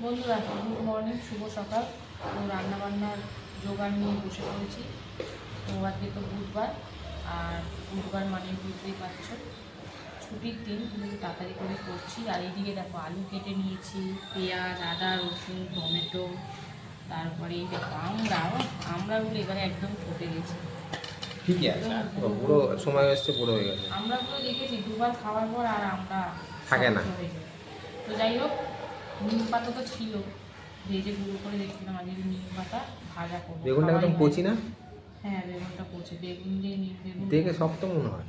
বন্ধুরা, good morning, শুভ সকাল। তো রান্নাবান্নার জোগাড় নিয়ে বসে পড়েছি। তো আজকে তো বুধবার, আর বুধবার মানে বুঝতেই পারছো ছুটির দিন, কিন্তু তাড়াতাড়ি করে করছি। আর এইদিকে দেখো আলু কেটে নিয়েছি, পেঁয়াজ, আদা, রসুন, টমেটো, তারপরে এই দেখো আমরাগুলো এবারে একদম ফুটে গেছে। ঠিকই আছে, বুড়ো সময় এসছে, বুড়ো হয়ে গেছে। আমরাগুলো দেখেছি দুবার খাওয়ার পর আর আমরা থাকে না। হয়ে যায়। তো যাই হোক, নিম পাতা তো ছিল, ভেজে গুঁড়ো করে রেখেছিলাম। আজকে নিম পাতা ভাজা করবো। বেগুনটা একদম কচি না? হ্যাঁ, বেগুনটা কচি। বেগুন দিয়ে নিম বেগুন দেখে শক্ত মনে হয়।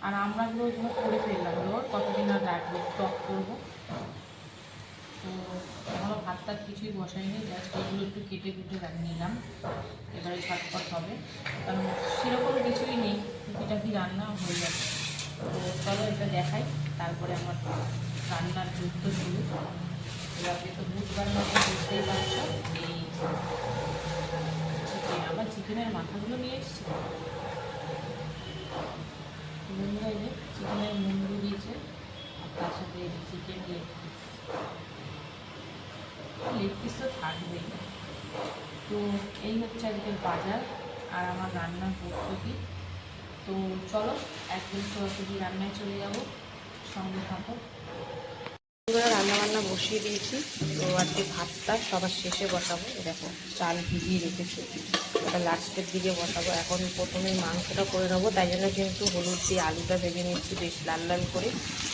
আর আমরাগুলো করে ফেললাম, ওর কতদিন আর রাখবো, টক করবো। তো এখনও ভাত টাত কিছুই বসাইনি, জাস্ট ওগুলো একটু কেটে কুটে নিলাম। এবারে ছটপট হবে, কারণ সেরকম কিছুই নেই, টুকিটাকি রান্না হয়ে যাবে। তো চলো এটা দেখাই, তারপরে আমার রান্নার যুদ্ধ শুরু। এবার তো বুধবার মধ্যে বুঝতেই পারছো, এই চিকেন, আবার চিকেনের মাথাগুলো নিয়ে এসছি। বন্ধুরা, এই যে চিকেনের মুন্ডু দিয়েছে, আর তার সাথে chicken leg piece. Leg piece তো থাকবেই। তো এই হচ্ছে আজকের বাজার আর আমার রান্নার প্রস্তুতি। তো চলো একদম সরাসরি রান্নায় চলে যাব, সঙ্গে থাকো। রান্নাবান্না বসিয়ে দিয়েছি। তো আজকে ভাতটা সবার শেষে বসাবো। দেখো চাল ভিজিয়ে রেখেছি, ওটা লাস্টের দিকে বসাবো। এখন প্রথমে মাংসটা করে নেবো, তাই জন্য কিন্তু হলুদ দিয়ে আলুটা ভেজে নিচ্ছি বেশ লাল লাল করে।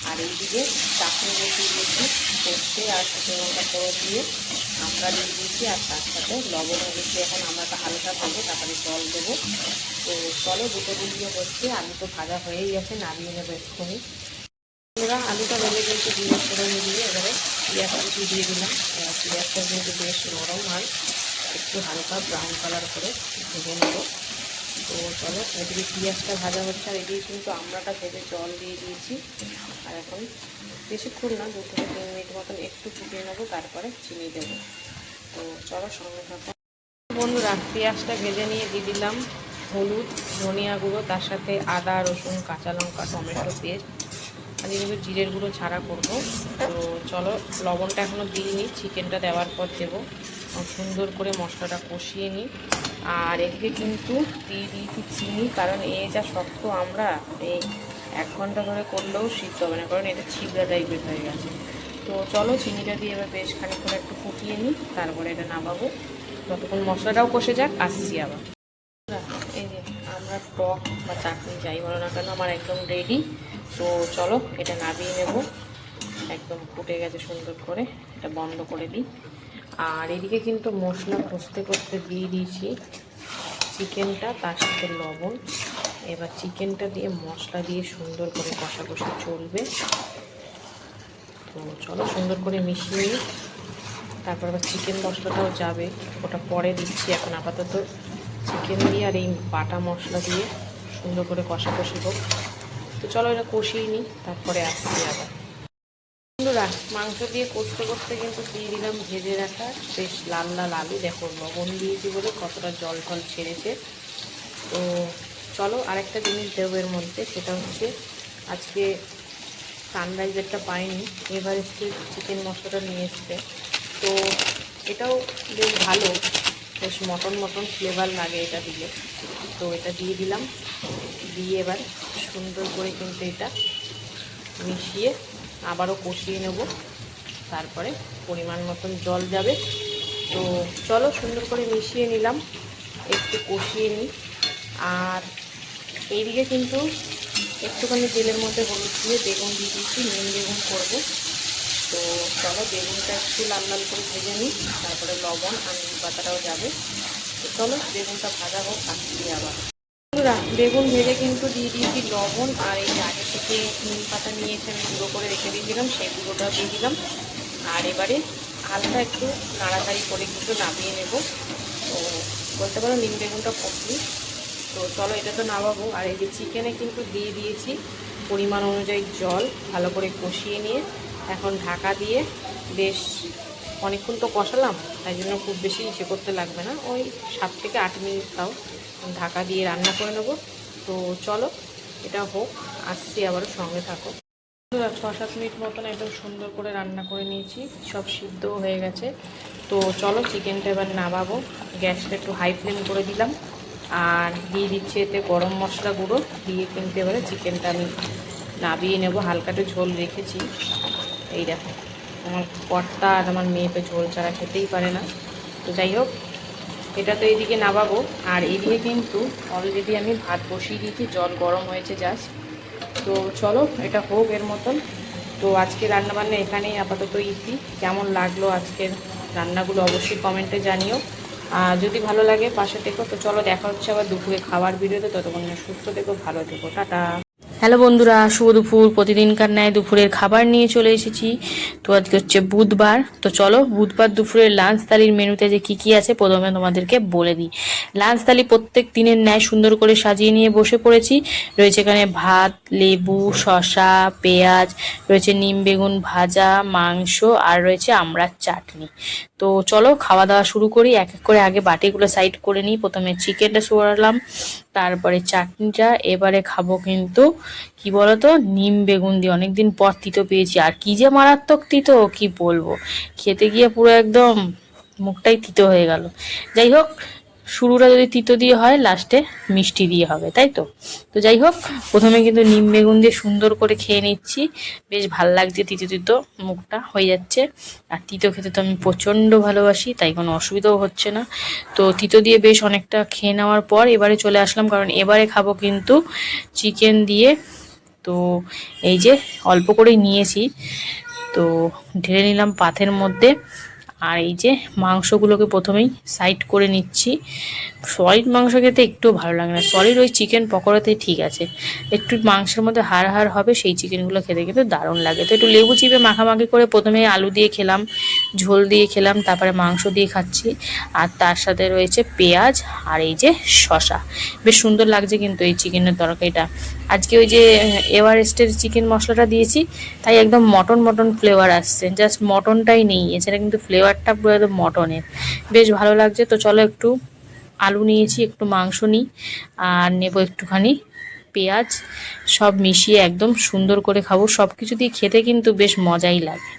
আর এইদিকে চাটনি বসিয়ে দিয়েছি, সর্ষে আর শুকনো লঙ্কা ফোড়ন দিয়ে আমরা দিয়ে দিয়েছি, আর তার সাথে লবণও দিচ্ছি। এখন আমরাটা হালকা দেবো, তারপরে জল দেবো। তো চলো, দুটো দিয়ে হচ্ছে, আলু তো ভাজা হয়েই গেছে, নামিয়ে নেবো এক্ষুনি। আমরা আলুটা ভেজে কিন্তু জিরে ফোড়ন দিয়ে এবারে পেঁয়াজটা দিয়ে দিলাম। পেঁয়াজটা কিন্তু বেশ নরম হয়, একটু হালকা ব্রাউন কালার করে ভেজে নেব। তো চলো, এদিকে পেঁয়াজটা ভাজা হচ্ছে, আর এদিকে কিন্তু আমড়াটা ভেজে জল দিয়ে দিয়েছি। আর এখন বেশিক্ষণ না, 2 থেকে 3 মিনিট মতন একটু ফুটিয়ে নেবো, তারপরে চিনি দেবো। তো চলো সঙ্গে থাকো বন্ধুরা। পেঁয়াজটা ভেজে নিয়ে দিয়ে দিলাম হলুদ, ধনিয়া গুঁড়ো, তার সাথে আদা, রসুন, কাঁচা লঙ্কা, টমেটো পেস্ট। আজকে কিন্তু জিরের গুঁড়ো ছাড়া করবো। তো চলো, লবণটা এখনও দিইনি, চিকেনটা দেওয়ার পর দেবো। সুন্দর করে মশলাটা কষিয়ে নিই। আর এদিকে কিন্তু দিয়ে দিয়েছি চিনি, কারণ যা শক্ত আমরা, এই 1 ঘন্টা ধরে করলেও সিদ্ধ হবে না, কারণ এটা ছিবড়া টাইপের হয়ে গেছে। তো চলো, চিনিটা দিয়ে এবার বেশ খানিকক্ষণ একটু ফুটিয়ে নিই, তারপরে এটা নামাবো। যতক্ষণ মশলাটাও কষে যাক, আসছি আবার। এই যে আমরা টক বা চাটনি যাই বলো না কেন, আমার একদম রেডি। তো চলো, এটা নামিয়ে নেব। একদম ফুটে গেছে সুন্দর করে, এটা বন্ধ করে দিই। আর এদিকে কিন্তু মশলা কষতে কষতে দিয়ে দিয়েছি চিকেনটা, তার সাথে লবণ। এবার চিকেনটা দিয়ে মশলা দিয়ে সুন্দর করে কষাকষি চলবে। তো চলো, সুন্দর করে মিশিয়ে নিই, তারপর আবার চিকেন মশলাটাও যাবে, ওটা পরে দিচ্ছি। এখন আপাতত চিকেন দিয়ে আর এই বাটা মশলা দিয়ে সুন্দর করে কষাকষি হোক। তো চলো, এটা কষিয়ে নিই, তারপরে আসছি আবার। বন্ধুরা, মাংস দিয়ে কষতে কষতে কিন্তু দিয়ে দিলাম ভেজে রাখা বেশ লাল লাল আলু। দেখো লবণ দিয়েছি বলে কতটা জল ফল ছেড়েছে। তো চলো, আরেকটা জিনিস দেবো এর মধ্যে, সেটা হচ্ছে আজকে সানরাইজারটা পাইনি, এভারেস্টের চিকেন মশলাটা নিয়ে এসছে। তো এটাও বেশ ভালো, বেশ মটন মটন ফ্লেভার লাগে এটা দিলে। তো এটা দিয়ে দিলাম, দিয়ে এবার সুন্দর করে কিন্তু এটা মিশিয়ে আবারও কষিয়ে নেব, তারপরে পরিমাণ মতন জল যাবে। তো চলো, সুন্দর করে মিশিয়ে নিলাম, একটু কষিয়ে নিই। আর এইদিকে কিন্তু একটুখানি তেলের মধ্যে হলুদ দিয়ে বেগুন দিয়ে দিচ্ছি, নিম বেগুন করবো। তো চলো, বেগুনটা একটু লাল লাল করে ভেজে নিই, তারপরে লবণ আর নিম পাতাটাও যাবে। তো চলো, বেগুনটা ভাজা হোক, আসছি আবার। বেগুন ভেজে কিন্তু দিয়ে দিয়েছি লবণ, আর এই আগে থেকে নিম পাতা নিয়েছি আমি, গুঁড়ো করে রেখে দিয়েছিলাম, সেই গুঁড়োটাও দিয়ে দিলাম। আর এবারে হালকা একটু নাড়াচাড়ি করে কিন্তু নামিয়ে নেব। তো বলতে পারো নিম বেগুনটা কমপ্লিট। তো চলো, এটা তো নামাবো। আর এই যে চিকেনে কিন্তু দিয়ে দিয়েছি পরিমাণ অনুযায়ী জল, ভালো করে কষিয়ে নিয়ে এখন ঢাকা দিয়ে বেশ অনেকক্ষণ তো কষালাম, তাই জন্য খুব বেশি ইসে করতে লাগবে না, ওই 7 থেকে 8 মিনিট তাও ঢাকা দিয়ে রান্না করে নেব। তো চলো, এটা হোক, আসছি আবারও, সঙ্গে থাকো। 6-7 মিনিট মতন একদম সুন্দর করে রান্না করে নিয়েছি, সব সিদ্ধও হয়ে গেছে। তো চলো চিকেনটা এবার নামাবো। গ্যাসটা একটু হাই ফ্লেম করে দিলাম আর দিয়ে দিচ্ছি এতে গরম মশলা গুঁড়ো দিয়ে কিন্তু এবারে চিকেনটা আমি নাবিয়ে নেব। হালকা একটু ঝোল রেখেছি। এই দেখো আমার কর্তা আর আমার মেয়ে তো ঝোল ছাড়া খেতেই পারে না। তো যাই হোক, এটা তো এইদিকে নামাবো আর এইদিকে কিন্তু অলরেডি আমি ভাত বসিয়ে দিয়েছি, জল গরম হয়েছে জাস্ট। তো চলো এটা হোক এর মতন। তো আজকে রান্নাবান্না এখানেই আপাতত ইতি। কেমন লাগলো আজকের রান্নাগুলো অবশ্যই কমেন্টে জানিও। আর যদি ভালো লাগে পাশে থেকো। তো চলো দেখা হচ্ছে আবার দুপুরে খাবার ভিডিওতে। ততক্ষণ সুস্থ থেকো, ভালো থেকো, টাটা। হ্যালো বন্ধুরা, শুভ দুপুর। প্রতিদিনকার ন্যায় দুপুরের খাবার নিয়ে চলে এসেছি। তো আজকে হচ্ছে বুধবার। তো চলো বুধবার দুপুরের লাঞ্চ থালির মেনুতে যে কি আছে প্রথমে তোমাদেরকে বলে দিই। লাঞ্চ থালি প্রত্যেক দিনের ন্যায় সুন্দর করে সাজিয়ে নিয়ে বসে পড়েছি। রয়েছে এখানে ভাত, লেবু, শসা, পেঁয়াজ, রয়েছে নিম বেগুন ভাজা, মাংস আর রয়েছে আমড়ার চাটনি। তো চলো খাওয়া দাওয়া শুরু করি। এক এক করে আগে বাটিগুলো সাইড করে নিই। প্রথমে চিকেনটা সরালাম, তারপরে চাটনিটা। এবারে খাবো কিন্তু কি বলতো, নিম বেগুন দিয়ে। অনেকদিন পর তিতো পেয়েছি, আর কি যে মারাত্মক তিতো কি বলবো। খেতে গিয়ে পুরো একদম মুখটাই তিতো হয়ে গেল। যাই হোক, শুরুটা যদি তিতো দিয়ে হয় লাস্টে মিষ্টি দিয়ে হবে, তাই তো। তো যাই হোক, প্রথমে কিন্তু নিম বেগুন দিয়ে সুন্দর করে খেয়ে নিচ্ছি। বেশ ভাল লাগছে, তিতো তিতো মুখটা হয়ে যাচ্ছে। আর তিতো খেতে তো আমি প্রচণ্ড ভালোবাসি, তাই কোনো অসুবিধাও হচ্ছে না। তো তিতো দিয়ে বেশ অনেকটা খেয়ে নেওয়ার পর এবারে চলে আসলাম, কারণ এবারে খাবো কিন্তু চিকেন দিয়ে। তো এই যে অল্প করেই নিয়েছি, তো ঢেলে নিলাম পাতের মধ্যে। আর এই যে মাংসগুলোকে প্রথমেই সাইড করে নিচ্ছি। সলিড মাংস খেতে একটু ভালো লাগে না, সলিড ওই চিকেন পকোড়াতে ঠিক আছে। একটু মাংসের মধ্যে হাড় হাড় হবে, সেই চিকেনগুলো খেতে কিন্তু দারুণ লাগে। তো একটু লেবু চিপে মাখামাখি করে প্রথমে আলু দিয়ে খেলাম, ঝোল দিয়ে খেলাম, তারপরে মাংস দিয়ে খাচ্ছি। আর তার সাথে রয়েছে পেঁয়াজ আর এই যে শসা। বেশ সুন্দর লাগছে কিন্তু এই চিকেনের তরকারিটা। আজকে ওই যে এভারেস্টের চিকেন মশলাটা দিয়েছি, তাই একদম মটন মটন ফ্লেভার আসছে। জাস্ট মটনটাই নেই, এছাড়া কিন্তু ফ্লেভারটা পুরো একদম মটনের। বেশ ভালো লাগছে। তো চলো একটু আলু নিয়েছি, একটু মাংস নিই আর নেব একটুখানি পেঁয়াজ। সব মিশিয়ে একদম সুন্দর করে খাবো। সব কিছু দিয়ে খেতে কিন্তু বেশ মজাই লাগে।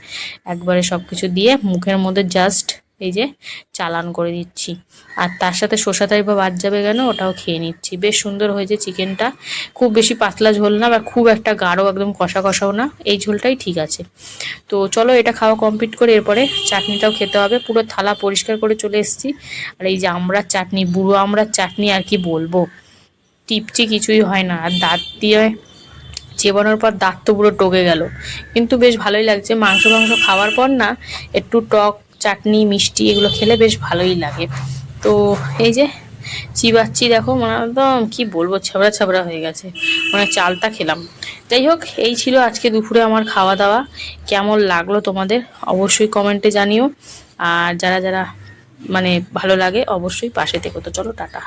একবারে সব কিছু দিয়ে মুখের মধ্যে জাস্ট এই যে চালান করে দিচ্ছি। আর তার সাথে শসাটাই বা বাদ যাবে কেন, ওটাও খেয়ে নিচ্ছি। বেশ সুন্দর হয়েছে চিকেনটা। খুব বেশি পাতলা ঝোল না, বা খুব একটা গাঢ় একদম কষা কষাও না, এই ঝোলটাই ঠিক আছে। তো চলো এটা খাওয়া কমপ্লিট করে এরপরে চাটনিটাও খেতে হবে। পুরো থালা পরিষ্কার করে চলে এসেছি। আর এই যে আমড়ার চাটনি, বুড়ো আমড়ার চাটনি, আর কি বলবো, টিপচি কিছুই হয় না। আর দাঁত দিয়ে চেবানোর পর দাঁত তো পুরো টকে গেল, কিন্তু বেশ ভালোই লাগছে। মাংস মাংস খাওয়ার পর না একটু টক চাটনি মিষ্টি এগুলো খেলে বেশ ভালোই লাগে। তো এই যে চিবাচ্ছি, দেখো মানে একদম কি বলবো, ছাবড়া ছাবড়া হয়ে গেছে, মানে চালটা খেলাম। যাই হোক, এই ছিল আজকে দুপুরে আমার খাওয়া দাওয়া। কেমন লাগলো তোমাদের অবশ্যই কমেন্টে জানিও। আর যারা যারা মানে ভালো লাগে অবশ্যই পাশে থেকো। তো চলো টাটা।